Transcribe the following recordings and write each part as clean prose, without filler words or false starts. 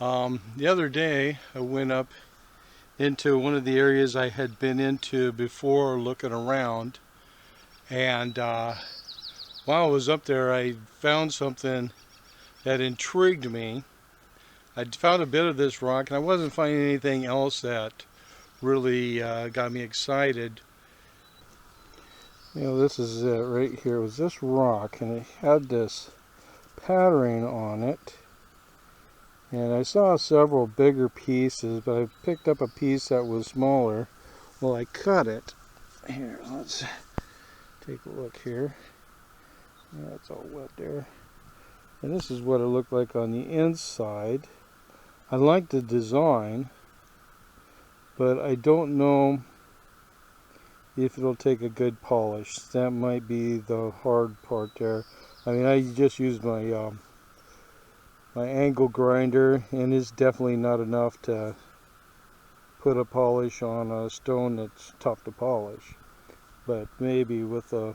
The other day I went up into one of the areas I had been into before looking around, and while I was up there I found something that intrigued me. I found a bit of this rock and I wasn't finding anything else that really got me excited. This is it right here. It was this rock and it had this pattern on it. And I saw several bigger pieces, but I picked up a piece that was smaller. Well, I cut it. Here, let's take a look here. Yeah, it's all wet there. And this is what it looked like on the inside. I like the design, but I don't know if it'll take a good polish. That might be the hard part there. I mean, I just used my angle grinder, and it's definitely not enough to put a polish on a stone that's tough to polish. But maybe with a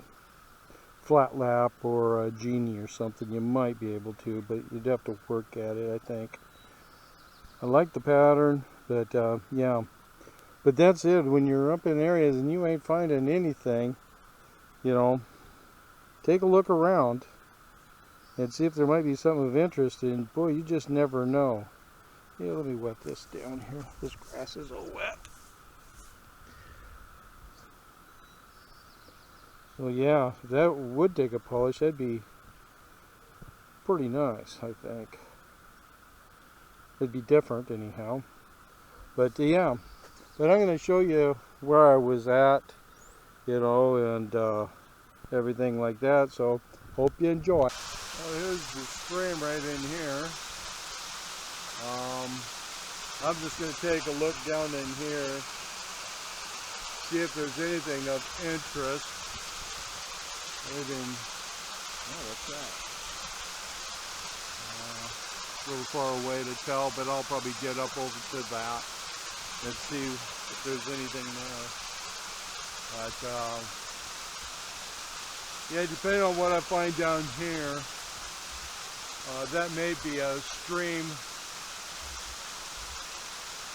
flat lap or a genie or something you might be able to, but you'd have to work at it, I think. I like the pattern, but yeah. But that's it. When you're up in areas and you ain't finding anything, take a look around and see if there might be something of interest, and boy, you just never know. Yeah, let me wet this down here. This grass is all wet. So yeah, if that would take a polish, that'd be pretty nice, I think. It'd be different anyhow. But yeah, but I'm going to show you where I was at, and everything like that. So hope you enjoy. Well, here's the stream right in here. I'm just going to take a look down in here, see if there's anything of interest. Anything, oh, what's that? A little far away to tell, but I'll probably get up over to that and see if there's anything there. But yeah, depending on what I find down here, that may be a stream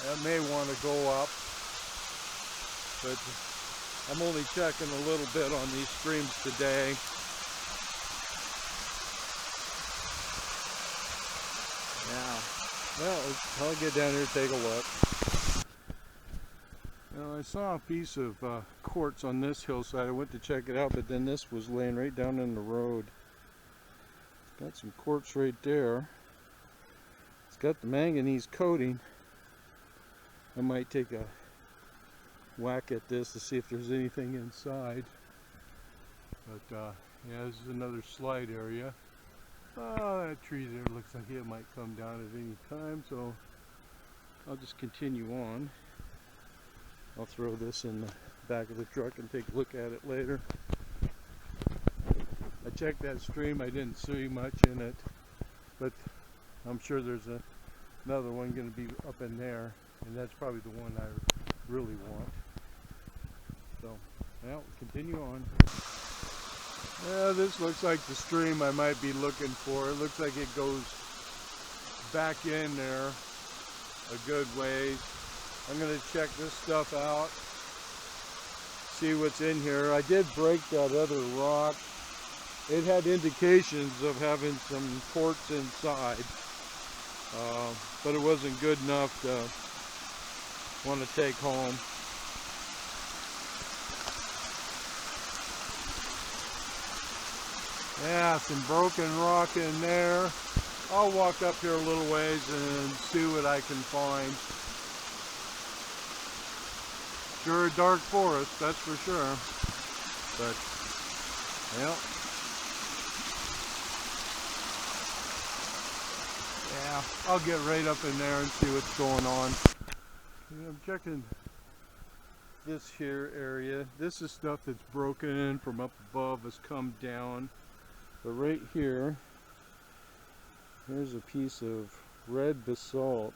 that may want to go up, but I'm only checking a little bit on these streams today. Yeah, well, I'll get down here and take a look. Now, I saw a piece of quartz on this hillside. I went to check it out, but then this was laying right down in the road. It's got some quartz right there. It's got the manganese coating. I might take a whack at this to see if there's anything inside. But yeah, this is another slide area. Oh, that tree there looks like it might come down at any time, so I'll just continue on. I'll throw this in the back of the truck and take a look at it later. I checked that stream, I didn't see much in it, but I'm sure there's another one going to be up in there, and that's probably the one I really want. So, well, continue on. Yeah, this looks like the stream I might be looking for. It looks like it goes back in there a good ways. I'm going to check this stuff out, see what's in here. I did break that other rock. It had indications of having some quartz inside, but it wasn't good enough to want to take home. Yeah, some broken rock in there. I'll walk up here a little ways and see what I can find. Sure, a dark forest, that's for sure. But, well, yeah, I'll get right up in there and see what's going on. I'm checking this here area. This is stuff that's broken from up above, has come down. But right here, here's a piece of red basalt.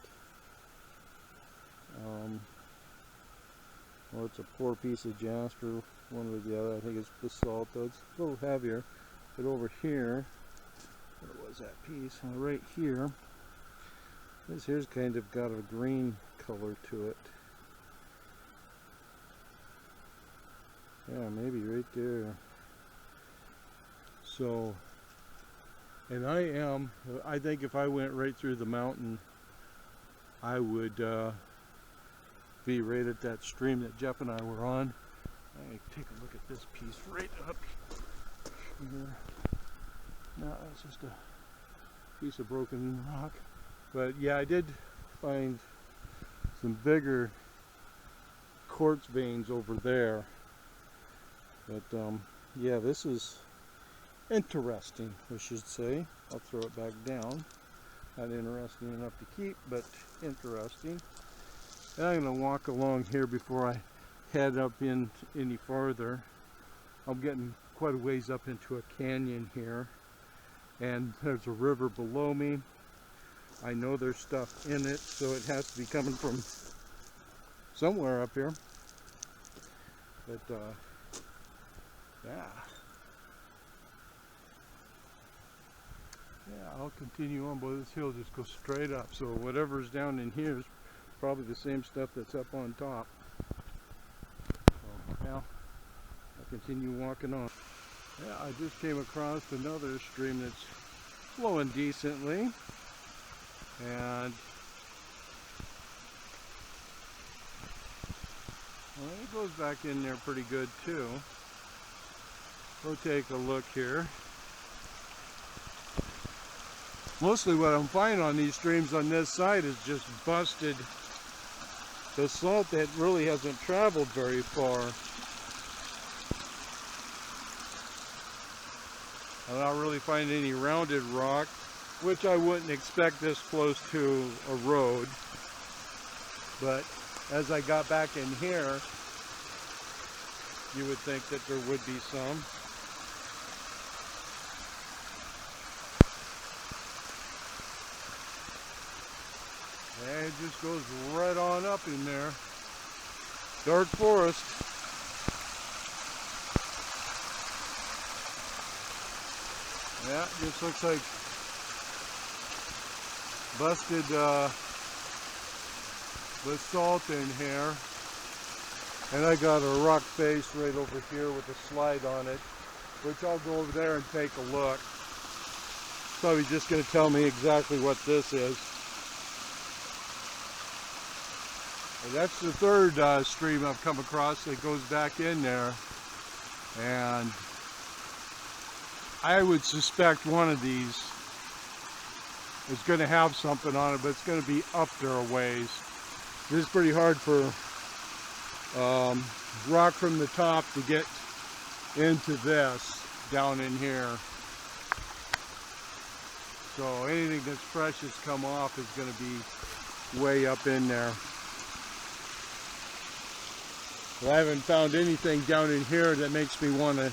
Well, it's a poor piece of jasper, one or the other. I think it's basalt, though it's a little heavier. But over here, what was that piece? Right here, This here's kind of got a green color to it. Yeah, maybe right there. So, and I think if I went right through the mountain, I would be right at that stream that Jeff and I were on. Let me take a look at this piece right up here. No, that's just a piece of broken rock. But yeah, I did find some bigger quartz veins over there. But yeah, this is interesting, I should say. I'll throw it back down. Not interesting enough to keep, but interesting. And I'm going to walk along here before I head up in any farther. I'm getting quite a ways up into a canyon here, and there's a river below me. I know there's stuff in it, so it has to be coming from somewhere up here. But yeah, I'll continue on, but this hill just goes straight up, so whatever's down in here is probably the same stuff that's up on top. So now I'll continue walking on. Yeah, I just came across another stream that's flowing decently, and well, it goes back in there pretty good too. We'll take a look here. Mostly what I'm finding on these streams on this side is just busted basalt that really hasn't traveled very far. I'm not really finding any rounded rock, which I wouldn't expect this close to a road. But as I got back in here, you would think that there would be some. And it just goes right on up in there. Dark forest. Yeah, it just looks like busted basalt in here. And I got a rock face right over here with a slide on it, which I'll go over there and take a look. Probably just going to tell me exactly what this is. And that's the third stream I've come across that goes back in there. And I would suspect one of these is going to have something on it, but it's going to be up there a ways. This is pretty hard for rock from the top to get into this down in here. So anything that's fresh that's come off is going to be way up in there. But I haven't found anything down in here that makes me want to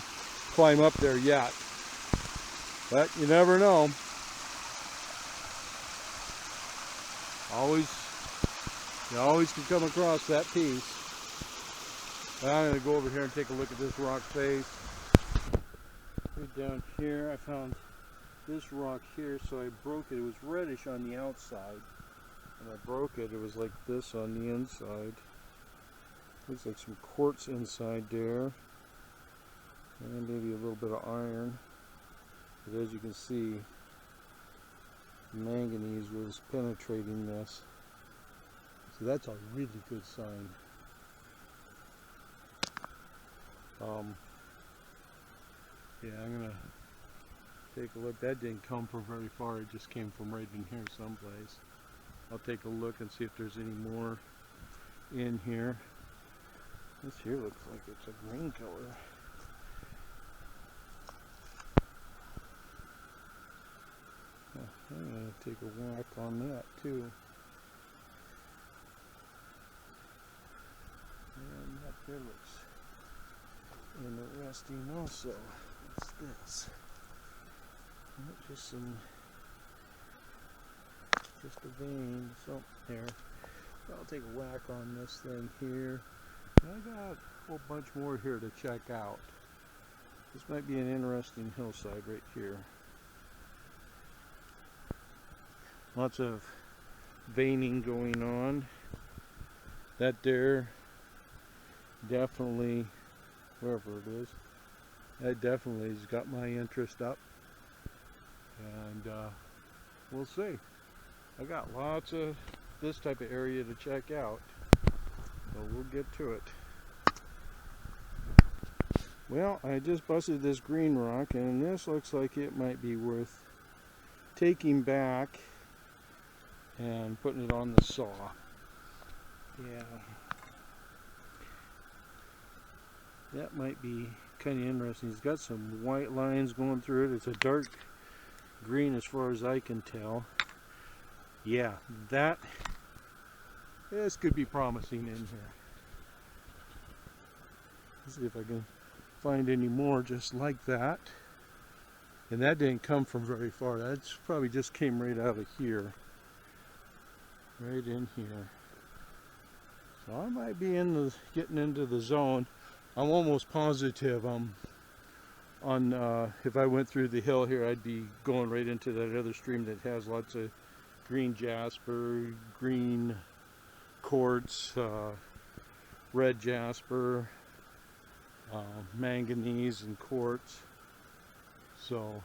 climb up there yet. But you never know. You always can come across that piece. But I'm going to go over here and take a look at this rock face. Right down here, I found this rock here, so I broke it. It was reddish on the outside. When I broke it, it was like this on the inside. Looks like some quartz inside there. And maybe a little bit of iron. But as you can see, manganese was penetrating this. So that's a really good sign. Yeah, I'm going to take a look. That didn't come from very far. It just came from right in here someplace. I'll take a look and see if there's any more in here. This here looks like it's a green color. I'm going to take a whack on that too. And that there looks interesting also. What's this? Just a vein, something there. I'll take a whack on this thing here. I got a whole bunch more here to check out. This might be an interesting hillside right here. Lots of veining going on. That there definitely, wherever it is, that definitely has got my interest up. And we'll see. I got lots of this type of area to check out, so we'll get to it. Well, I just busted this green rock, and this looks like it might be worth taking back and putting it on the saw. Yeah, that might be kind of interesting. It's got some white lines going through it. It's a dark green as far as I can tell. Yeah, this could be promising in here. Let's see if I can find any more just like that. And that didn't come from very far. That's probably just came right out of here. Right in here. So I might be getting into the zone. I'm almost positive if I went through the hill here, I'd be going right into that other stream that has lots of green jasper, green quartz, red jasper, manganese and quartz. So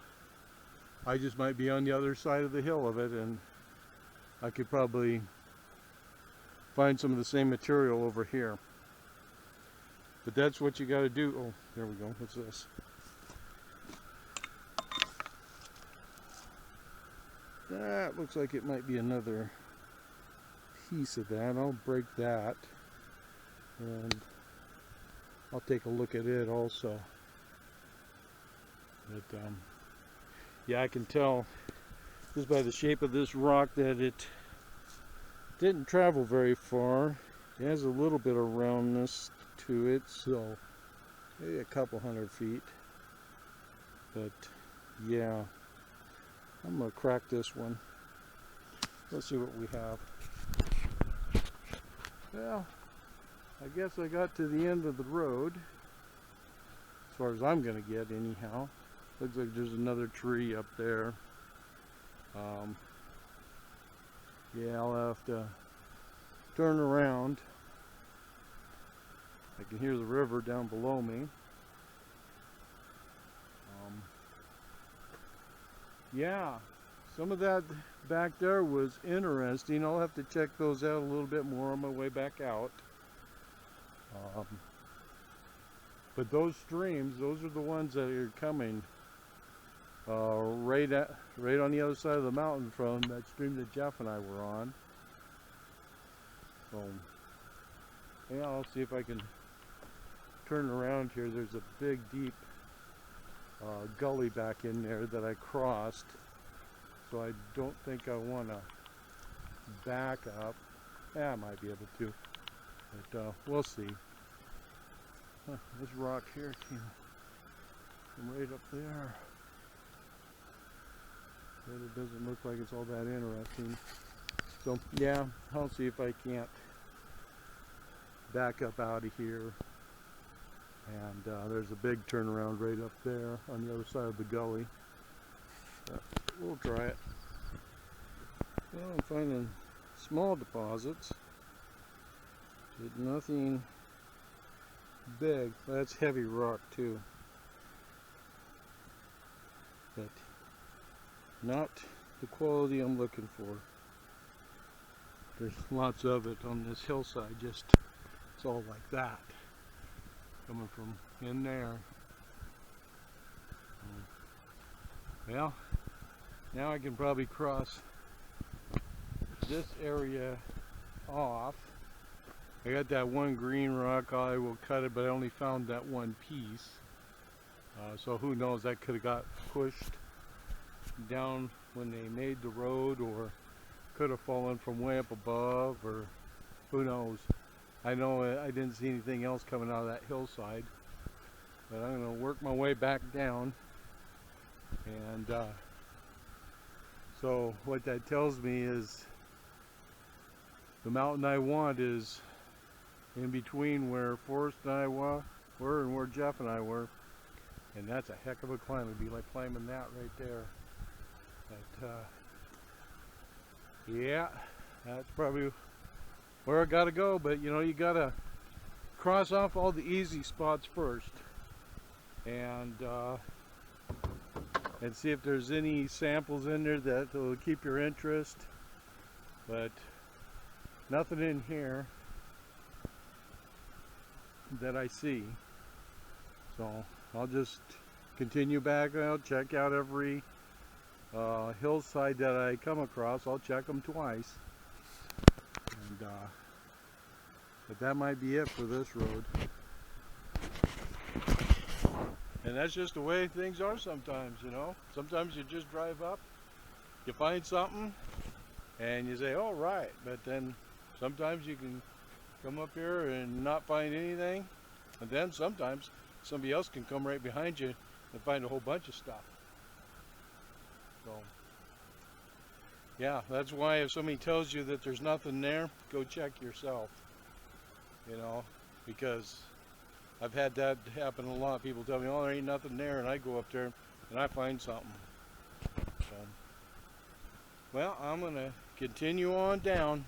I just might be on the other side of the hill of it, and I could probably find some of the same material over here. But that's what you got to do. Oh, there we go. What's this? That looks like it might be another piece of that. I'll break that, and I'll take a look at it also. But yeah, I can tell just by the shape of this rock that it didn't travel very far. It has a little bit of roundness to it, so maybe a couple hundred feet. But yeah, I'm gonna crack this one. Let's see what we have. Well, I guess I got to the end of the road, as far as I'm gonna get anyhow. Looks like there's another tree up there. Yeah, I'll have to turn around. I can hear the river down below me. Yeah, some of that back there was interesting. I'll have to check those out a little bit more on my way back out. But those streams, those are the ones that are coming right on the other side of the mountain from that stream that Jeff and I were on. So yeah, I'll see if I can turn around here. There's a big deep gully back in there that I crossed, so I don't think I want to back up. Yeah, I might be able to, but we'll see. This rock here came from right up there, but it doesn't look like it's all that interesting. So yeah, I'll see if I can't back up out of here. And there's a big turnaround right up there on the other side of the gully. But we'll try it. Well, I'm finding small deposits, but nothing big. That's heavy rock too, but not the quality I'm looking for. There's lots of it on this hillside, just it's all like that, coming from in there. Well, now I can probably cross this area off. I got that one green rock. I will cut it, but I only found that one piece. So who knows, that could have got pushed down when they made the road, or could have fallen from way up above, or who knows. I know I didn't see anything else coming out of that hillside, but I'm going to work my way back down. And so what that tells me is the mountain I want is in between where Forrest and I were and where Jeff and I were, and that's a heck of a climb. It'd be like climbing that right there. But yeah, That's probably where I gotta go, but you know, you gotta cross off all the easy spots first and see if there's any samples in there that will keep your interest. But nothing in here that I see. So I'll just continue back out, check out every hillside that I come across. I'll check them twice. And but that might be it for this road. And that's just the way things are sometimes, you know. Sometimes you just drive up, you find something, and you say, oh, right. But then sometimes you can come up here and not find anything. And then sometimes somebody else can come right behind you and find a whole bunch of stuff. So, yeah, that's why if somebody tells you that there's nothing there, go check yourself. You know, because I've had that happen a lot. People tell me, oh, there ain't nothing there, and I go up there and I find something. So, well, I'm going to continue on down.